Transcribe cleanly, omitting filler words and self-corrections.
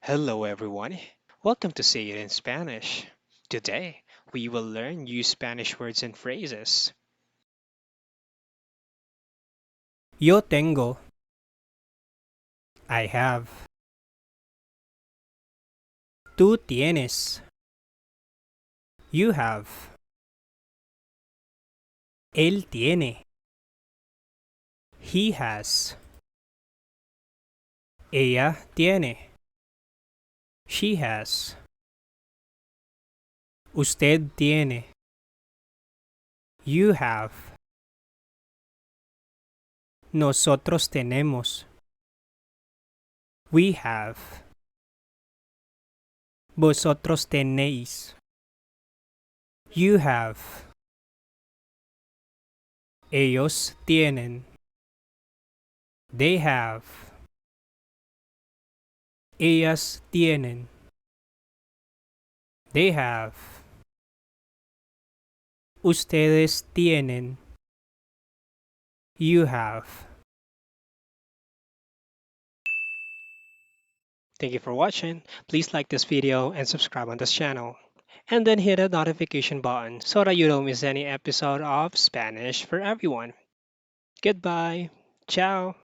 Hello, everyone. Welcome to Say It in Spanish. Today, we will learn new Spanish words and phrases. Yo tengo. I have. Tú tienes. You have. Él tiene. He has. Ella tiene. She has. Usted tiene. You have. Nosotros tenemos. We have. Vosotros tenéis. You have. Ellos tienen. They have. Ellas tienen. They have. Ustedes tienen. You have. Thank you for watching. Please like this video and subscribe on this channel. And then hit the notification button so that you don't miss any episode of Spanish for Everyone. Goodbye. Ciao.